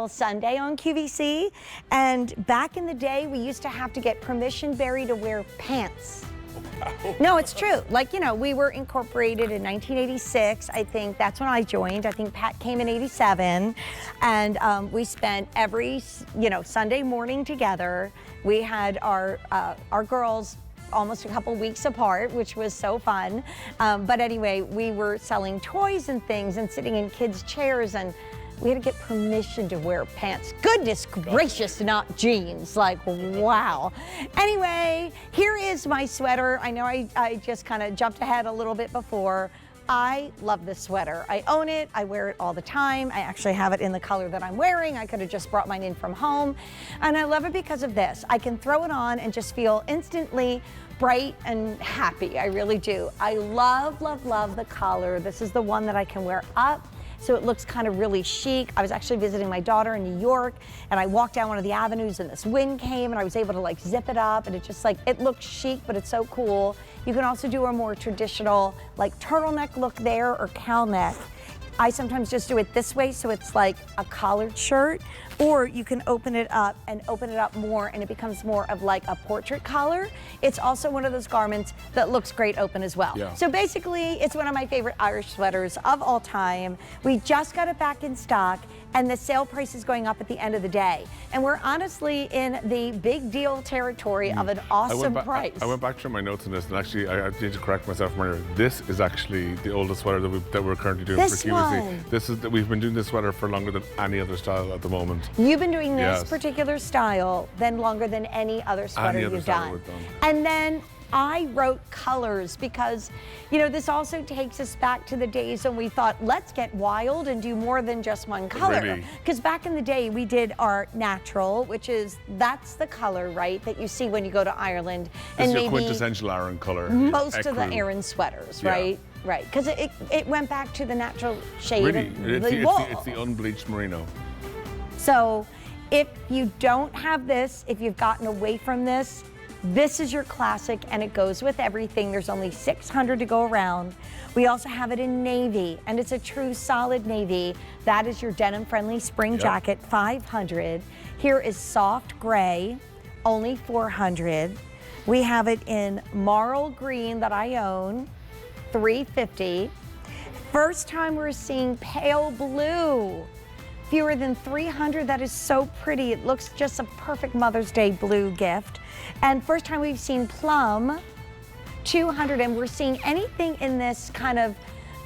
Style Sunday on QVC. And back in the day, we used to have to get permission, Barry, to wear pants. Wow. No, it's true. Like, you know, we were incorporated in 1986. I think that's when I joined. I think Pat came in 87. And we spent every, Sunday morning together. We had our girls almost a couple weeks apart, which was so fun. But anyway, we were selling toys and things and sitting in kids' chairs, and we had to get permission to wear pants. Goodness gracious, not jeans. Like, wow. Anyway, here is my sweater. I know I just kind of jumped ahead a little bit before. I love this sweater. I own it. I wear it all the time. I actually have it in the color that I'm wearing. I could have just brought mine in from home. And I love it because of this. I can throw it on and just feel instantly bright and happy. I really do. I love, love, love the collar. This is the one that I can wear up, so it looks kind of really chic. I was actually visiting my daughter in New York, and I walked down one of the avenues and this wind came, and I was able to like zip it up, and it just like, it looks chic, but it's so cool. You can also do a more traditional like turtleneck look there, or cowl neck. I sometimes just do it this way, so it's like a collared shirt, or you can open it up and open it up more, and it becomes more of like a portrait collar. It's also one of those garments that looks great open as well. Yeah. So basically, it's one of my favorite Irish sweaters of all time. We just got it back in stock, and the sale price is going up at the end of the day. And we're honestly in the big deal territory of an awesome price. I went back through my notes on this, and actually I need to correct myself, Maria. This is actually the oldest sweater that we're currently doing for QVC. We've been doing this sweater for longer than any other style at the moment. You've been doing this particular style longer than any other sweater you've done. And then I wrote colors because, this also takes us back to the days when we thought, let's get wild and do more than just one color. Because back in the day, we did our natural, that's the color, right, that you see when you go to Ireland. It's your quintessential Aran color. Most of the Aran sweaters, right? Right, because it went back to the natural shade of the wool. It's the unbleached merino. So if you don't have this, if you've gotten away from this, this is your classic, and it goes with everything. There's only 600 to go around. We also have it in navy, and it's a true solid navy. That is your denim-friendly spring jacket, 500. Here is soft gray, only 400. We have it in marl green that I own, 350. First time we're seeing pale blue. Fewer than 300, that is so pretty. It looks just a perfect Mother's Day blue gift. And first time we've seen plum, 200, and we're seeing anything in this kind of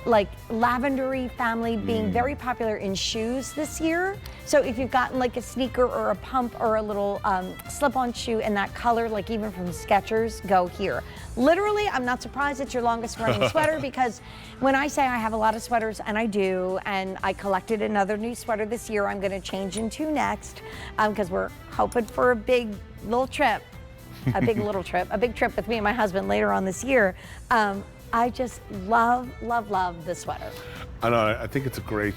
like lavendery family being very popular in shoes this year. So if you've gotten like a sneaker or a pump or a little slip-on shoe in that color, like even from Skechers, go here. Literally, I'm not surprised it's your longest running sweater, because when I say I have a lot of sweaters, and I do, and I collected another new sweater this year I'm gonna change into next, because we're hoping for a big little trip, a big trip with me and my husband later on this year. I just love, love, love this sweater. And I think it's a great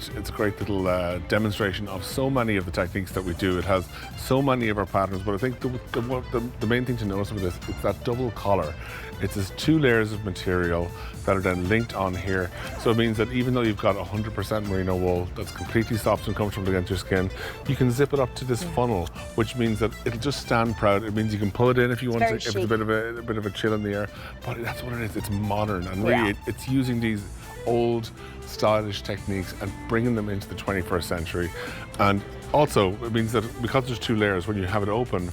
little demonstration of so many of the techniques that we do. It has so many of our patterns, but I think the main thing to notice with this is that double collar. It's just 2 layers of material that are then linked on here. So it means that even though you've got 100% merino wool that's completely soft and comfortable against your skin, you can zip it up to this funnel, which means that it'll just stand proud. It means you can pull it in if you want to, if it's a bit of a chill in the air. But that's what it is. It's modern, and really it's using these old stylish techniques and bringing them into the 21st century. And also it means that because there's 2 layers, when you have it open,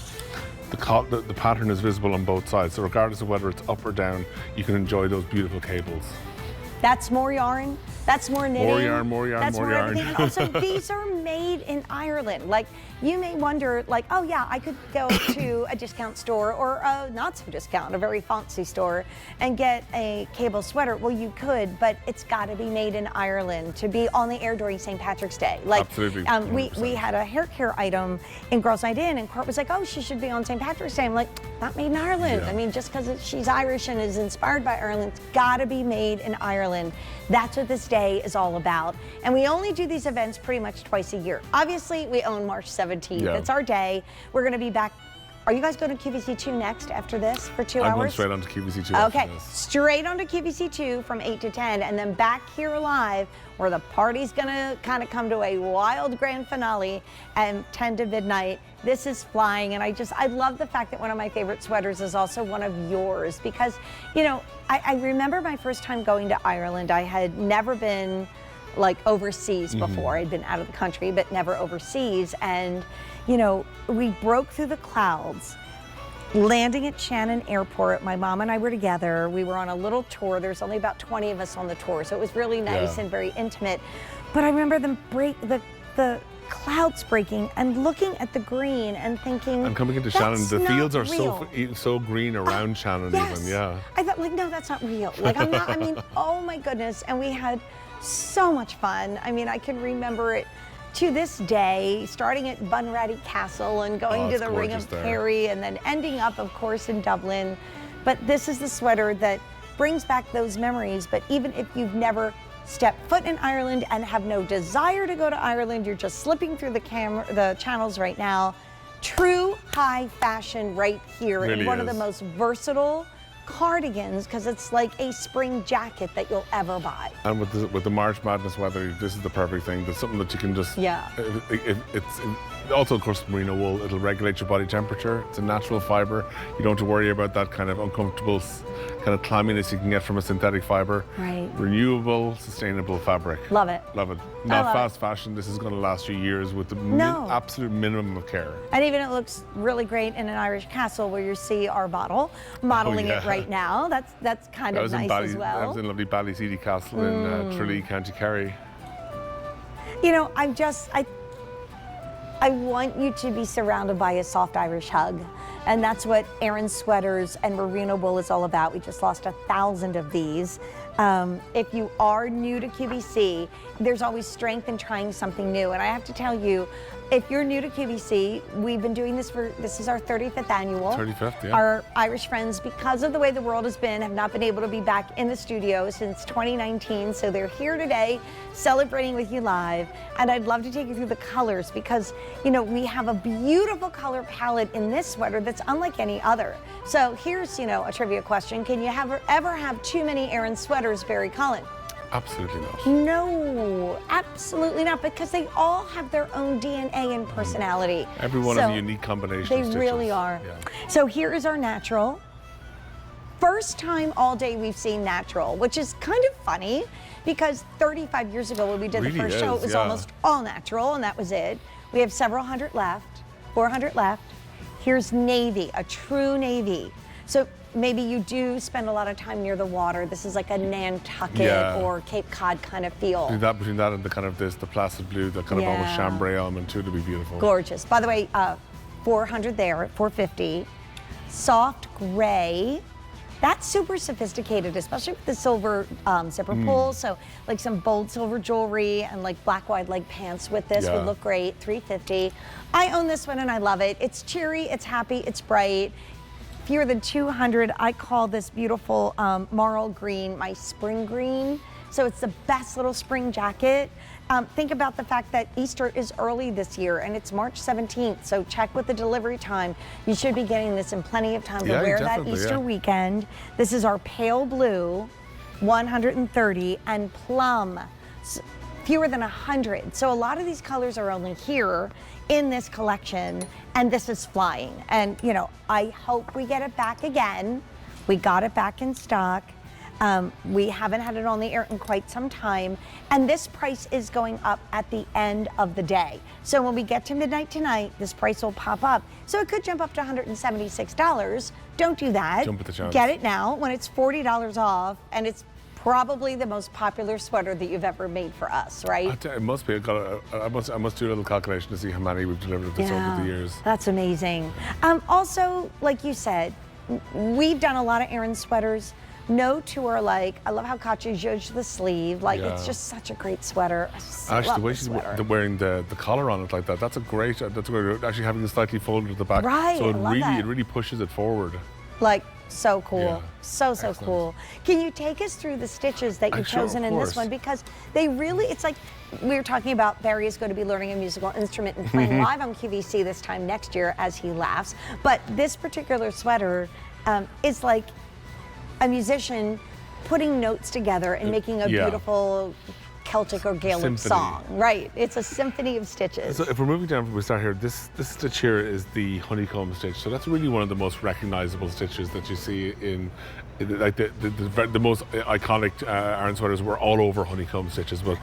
the pattern is visible on both sides. So regardless of whether it's up or down, you can enjoy those beautiful cables. That's more yarn. That's more knitting. More yarn, more yarn, that's more yarn. Everything. And also, these are made in Ireland. Like, you may wonder, like, oh yeah, I could go to a discount store or a not so discount, a very fancy store, and get a cable sweater. Well, you could, but it's got to be made in Ireland to be on the air during St. Patrick's Day. Like, absolutely. We had a hair care item in Girls Night In, and Court was like, oh, she should be on St. Patrick's Day. I'm like, not made in Ireland. I mean, just because she's Irish and is inspired by Ireland, it's got to be made in Ireland. That's what this day is all about. And we only do these events pretty much twice a year. Obviously, we own March 17th. It's our day. We're going to be back are you guys going to QVC2 next after this for 2 hours? I'm going straight on to QVC2 Okay, after this. straight on to QVC2 from 8 to 10, and then back here live where the party's gonna kind of come to a wild grand finale and 10 to midnight. This is flying, and I love the fact that one of my favorite sweaters is also one of yours, because, you know, I remember my first time going to Ireland. I had never been like overseas before. I'd been out of the country, but never overseas. And, you know, we broke through the clouds, landing at Shannon Airport. My mom and I were together. We were on a little tour. There's only about 20 of us on the tour, so it was really nice and very intimate. But I remember them the clouds breaking and looking at the green and thinking, and coming into Shannon, the fields are real. so green around Shannon Yes. even, yeah. I thought, like, no, that's not real. Like, I'm not, I mean, oh my goodness. And we had so much fun. I mean, I can remember it to this day, starting at Bunratty Castle and going to it's the Ring of gorgeous there. Kerry and then ending up, of course, in Dublin. But this is the sweater that brings back those memories. But even if you've never stepped foot in Ireland and have no desire to go to Ireland, you're just slipping through the channels right now. True high fashion right here, Really and one of is. the most versatile cardigans, because it's like a spring jacket that you'll ever buy. And with the March Madness weather, this is the perfect thing. There's something that you can just, it's also, of course, merino wool. It'll regulate your body temperature. It's a natural fiber. You don't have to worry about that kind of uncomfortable kind of clamminess you can get from a synthetic fiber. Right. Renewable, sustainable fabric. Love it. Love it. Not love fast fashion. This is going to last you years with the absolute minimum of care. And even it looks really great in an Irish castle where you see our bottle modeling it right now. That's kind of nice as well. I was in lovely Ballyseedy Castle in Tralee, County Kerry. You know, I want you to be surrounded by a soft Irish hug. And that's what Aran sweaters and merino wool is all about. We just lost 1,000 of these. If you are new to QVC, there's always strength in trying something new. And I have to tell you, if you're new to QVC, we've been doing this this is our 35th annual. 35th, yeah. Our Irish friends, because of the way the world has been, have not been able to be back in the studio since 2019. So they're here today celebrating with you live. And I'd love to take you through the colors because, you know, we have a beautiful color palette in this sweater that's unlike any other. So here's, you know, a trivia question. Can you ever have too many Aran sweaters, Barry Cullen? Absolutely not. No, absolutely not, because they all have their own DNA and personality. Every one is a unique combination They of stitches. really are. Yeah. So here is our natural. First time all day we've seen natural, which is kind of funny because 35 years ago when we did the first show, it was almost all natural, and that was it. We have several hundred left, 400 left. Here's navy, a true navy. So maybe you do spend a lot of time near the water. This is like a Nantucket or Cape Cod kind of feel. Between that and the kind of the placid blue, the kind of almost chambray almond too, to be beautiful. Gorgeous. By the way, 400 there, 450. Soft gray. That's super sophisticated, especially with the silver zipper pull. So like some bold silver jewelry and like black wide leg pants with this would look great, 350. I own this one and I love it. It's cheery, it's happy, it's bright. Fewer than 200. I call this beautiful marl green my spring green. So it's the best little spring jacket. Think about the fact that Easter is early this year and it's March 17th. So check with the delivery time. You should be getting this in plenty of time to wear that Easter weekend. This is our pale blue, 130, and plum, fewer than 100. So a lot of these colors are only here in this collection, and this is flying. And you know, I hope we get it back again. We got it back in stock. We haven't had it on the air in quite some time, and this price is going up at the end of the day. So when we get to midnight tonight, this price will pop up. So it could jump up to $176. Don't do that. Jump at the chance. Get it now when it's $40 off, and it's probably the most popular sweater that you've ever made for us, right? It must be. I must do a little calculation to see how many we've delivered of this over the years. That's amazing. Also, like you said, we've done a lot of Aran sweaters. No two are like, I love how Katya judged the sleeve. Like, it's just such a great sweater. Actually, the way she's wearing the collar on it like that, that's great. Actually having it slightly folded at the back. Right, So I love that. it really pushes it forward. Like, So cool. Yeah. So Excellent. cool. Can you take us through the stitches that you've Sure, chosen of in this course. one? Because they really, it's like, we were talking about Barry is going to be learning a musical instrument and playing live on QVC this time next year as he laughs. But this particular sweater is like a musician putting notes together and making a beautiful Celtic or Gaelic song. Right. It's a symphony of stitches. So if we're moving down from we start here, this stitch here is the honeycomb stitch. So that's really one of the most recognizable stitches that you see in like the most iconic Aran sweaters were all over honeycomb stitches. But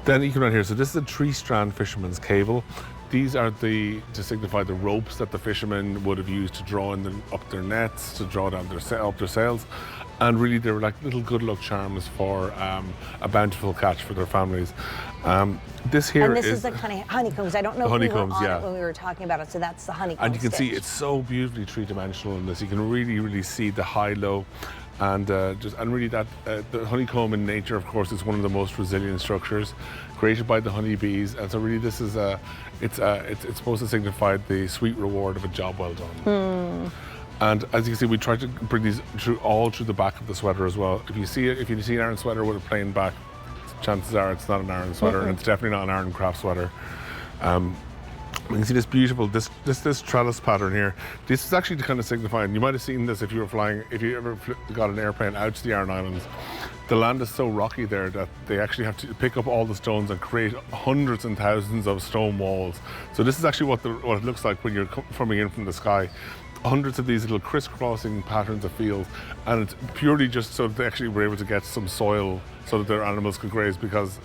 then you come down here. So this is a 3-strand fisherman's cable. These are to signify the ropes that the fishermen would have used to draw up their nets, to draw down up their sails. And really, they were like little good luck charms for a bountiful catch for their families. This here and this is the kind of honeycombs. I don't know if we were on yeah. it when we were talking about it, so that's the honeycomb And you can stitch. see it's so beautifully three-dimensional in this. You can really see the high-low, and really that the honeycomb in nature, of course, is one of the most resilient structures created by the honeybees. And so really, this is it's supposed to signify the sweet reward of a job well done. And as you can see, we tried to bring these all through the back of the sweater as well. If you see an Aran sweater with a plain back, chances are it's not an Aran sweater, and it's definitely not an Aran Craft sweater. You can see this beautiful, this trellis pattern here. This is actually to kind of signify, and you might have seen this if you were flying, if you ever got an airplane out to the Aran Islands. The land is so rocky there that they actually have to pick up all the stones and create hundreds and thousands of stone walls. So this is actually what it looks like when you're coming in from the sky. Hundreds of these little crisscrossing patterns of fields, and it's purely just so that they actually were able to get some soil so that their animals could graze, because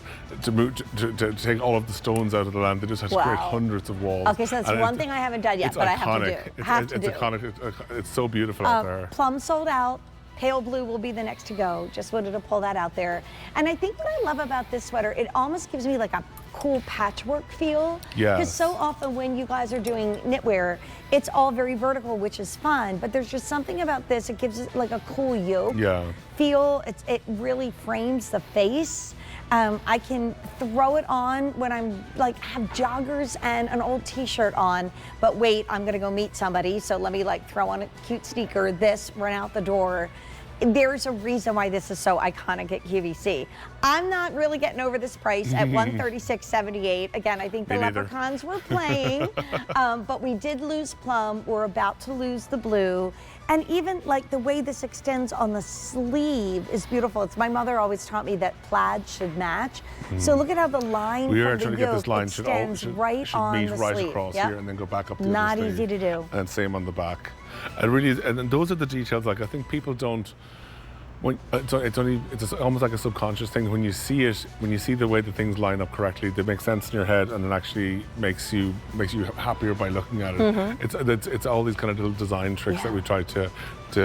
to take all of the stones out of the land, they just have to create hundreds of walls. Okay, so that's one thing I haven't done yet, but iconic. I have to do. It's iconic. It's so beautiful out there. Plum sold out. Pale blue will be the next to go. Just wanted to pull that out there. And I think what I love about this sweater, it almost gives me like a cool patchwork feel. Yeah. Because so often when you guys are doing knitwear, it's all very vertical, which is fun, but there's just something about this, it gives it like a cool yoke feel. It really frames the face. I can throw it on when I'm like have joggers and an old t-shirt on, but wait, I'm gonna go meet somebody, so let me like throw on a cute sneaker, this, run out the door. There's a reason why this is so iconic at QVC. I'm not really getting over this price at $136.78. Again, I think the leprechauns were playing, but we did lose plum. We're about to lose the blue. And even like the way this extends on the sleeve is beautiful. It's my mother always taught me that plaid should match. So look at how the line We are from trying the to get yoke this line extends right on meet the right sleeve. across here and then go back up the Not other sleeve. easy to do. And same on the back. And really, and those are the details. Like I think people don't. It's almost like a subconscious thing. When you see it, when you see the way the things line up correctly, they make sense in your head, and it actually makes you happier by looking at it. It's all these kind of little design tricks that we try to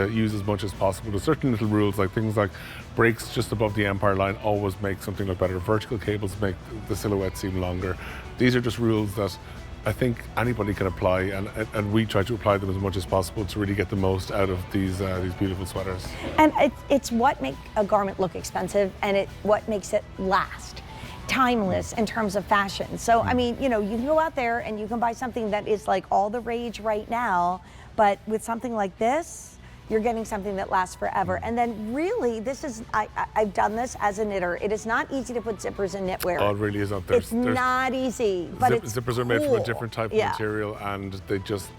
use as much as possible. There's certain little rules, like things like breaks just above the empire line always make something look better. Vertical cables make the silhouette seem longer. These are just rules that I think anybody can apply, and we try to apply them as much as possible to really get the most out of these beautiful sweaters. And it's what makes a garment look expensive, and what makes it last. Timeless in terms of fashion. So, I mean, you know, you can go out there and you can buy something that is like all the rage right now, but with something like this, you're getting something that lasts forever. And then really, this is, I've done this as a knitter. It is not easy to put zippers in knitwear. Oh, it really is not. It's not easy, but it's zippers are made from a different type of material, and they just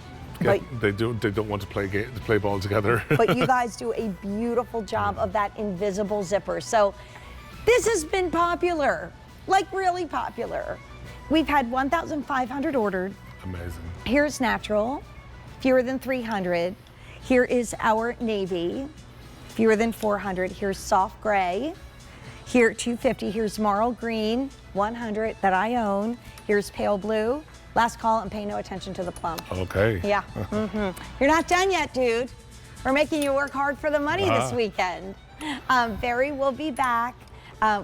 they don't want to play ball together. But you guys do a beautiful job of that invisible zipper. So this has been popular, like really popular. We've had 1,500 ordered. Amazing. Here's natural, fewer than 300. Here is our navy, fewer than 400. Here's soft gray. Here, 250. Here's marl green, 100 that I own. Here's pale blue. Last call, and pay no attention to the plum. Okay. Yeah. You're not done yet, dude. We're making you work hard for the money this weekend. Barry will be back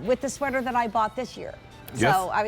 with the sweater that I bought this year. Yes. So I